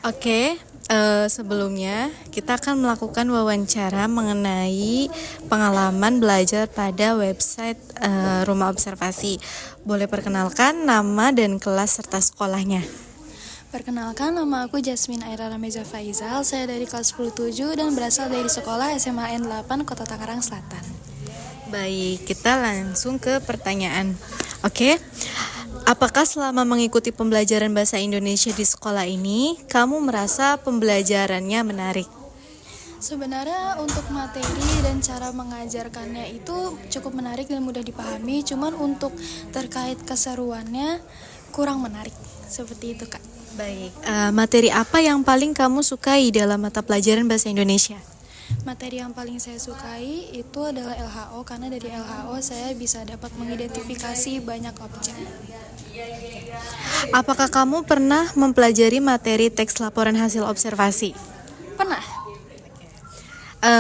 Oke, sebelumnya kita akan melakukan wawancara mengenai pengalaman belajar pada website Rumah Observasi. Boleh perkenalkan nama dan kelas serta sekolahnya. Perkenalkan, nama aku Jasmine Aira Rameza Faizal. Saya dari kelas 10-7 dan berasal dari sekolah SMA N8 Kota Tangerang Selatan. Baik, kita langsung ke pertanyaan. Oke, apakah selama mengikuti pembelajaran bahasa Indonesia di sekolah ini, kamu merasa pembelajarannya menarik? Sebenarnya untuk materi dan cara mengajarkannya itu cukup menarik dan mudah dipahami. Cuman untuk terkait keseruannya kurang menarik. Seperti itu, Kak. Baik, materi apa yang paling kamu sukai dalam mata pelajaran bahasa Indonesia? Materi yang paling saya sukai itu adalah LHO, karena dari LHO saya bisa dapat mengidentifikasi banyak objek. Apakah kamu pernah mempelajari materi teks laporan hasil observasi? Pernah.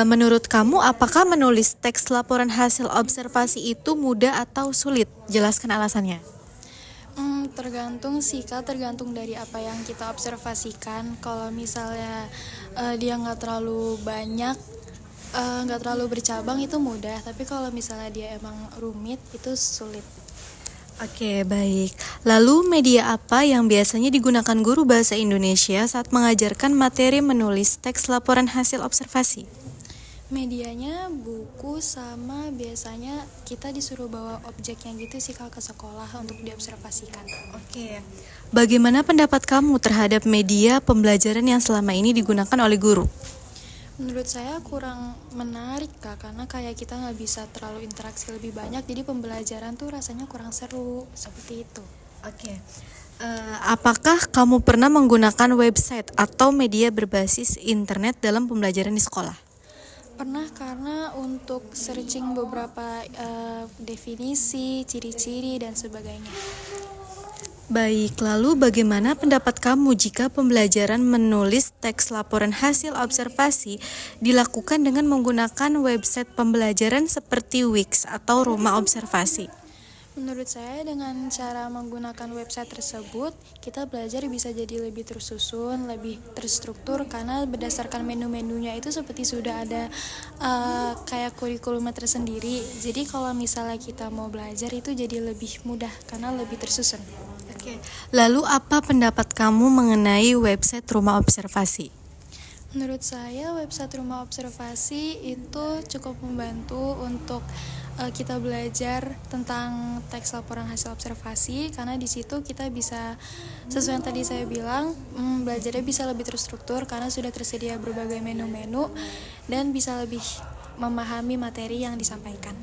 Menurut kamu, apakah menulis teks laporan hasil observasi itu mudah atau sulit? Jelaskan alasannya. Tergantung sih Kak, tergantung dari apa yang kita observasikan. Kalau misalnya dia nggak terlalu banyak, nggak terlalu bercabang, itu mudah. Tapi kalau misalnya dia emang rumit, itu sulit. Oke, baik. Lalu media apa yang biasanya digunakan guru bahasa Indonesia saat mengajarkan materi menulis teks laporan hasil observasi? Medianya buku, sama biasanya kita disuruh bawa objeknya gitu sih Kak ke sekolah untuk diobservasikan. Oke. Bagaimana pendapat kamu terhadap media pembelajaran yang selama ini digunakan oleh guru? Menurut saya kurang menarik Kak, karena kayak kita nggak bisa terlalu interaksi lebih banyak, jadi pembelajaran tuh rasanya kurang seru, seperti itu. Oke. Apakah kamu pernah menggunakan website atau media berbasis internet dalam pembelajaran di sekolah? Pernah, karena untuk searching beberapa definisi, ciri-ciri, dan sebagainya. Baik, lalu bagaimana pendapat kamu jika pembelajaran menulis teks laporan hasil observasi dilakukan dengan menggunakan website pembelajaran seperti Wix atau Rumah Observasi? Menurut saya dengan cara menggunakan website tersebut, kita belajar bisa jadi lebih tersusun, lebih terstruktur, karena berdasarkan menu-menunya itu seperti sudah ada kayak kurikulumnya tersendiri. Jadi kalau misalnya kita mau belajar itu jadi lebih mudah karena lebih tersusun. Oke. Lalu apa pendapat kamu mengenai website Rumah Observasi? Menurut saya website Rumah Observasi itu cukup membantu untuk kita belajar tentang teks laporan hasil observasi, karena di situ kita bisa, sesuai yang tadi saya bilang, belajarnya bisa lebih terstruktur karena sudah tersedia berbagai menu-menu dan bisa lebih memahami materi yang disampaikan.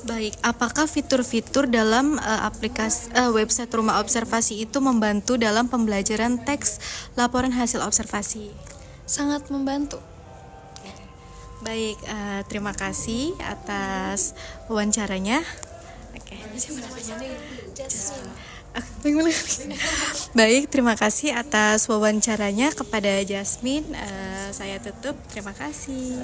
Baik, apakah fitur-fitur dalam aplikasi website Rumah Observasi itu membantu dalam pembelajaran teks laporan hasil observasi? Sangat membantu. Baik, terima kasih atas wawancaranya. Oke. Baik, terima kasih atas wawancaranya kepada Jasmine. Saya tutup. Terima kasih.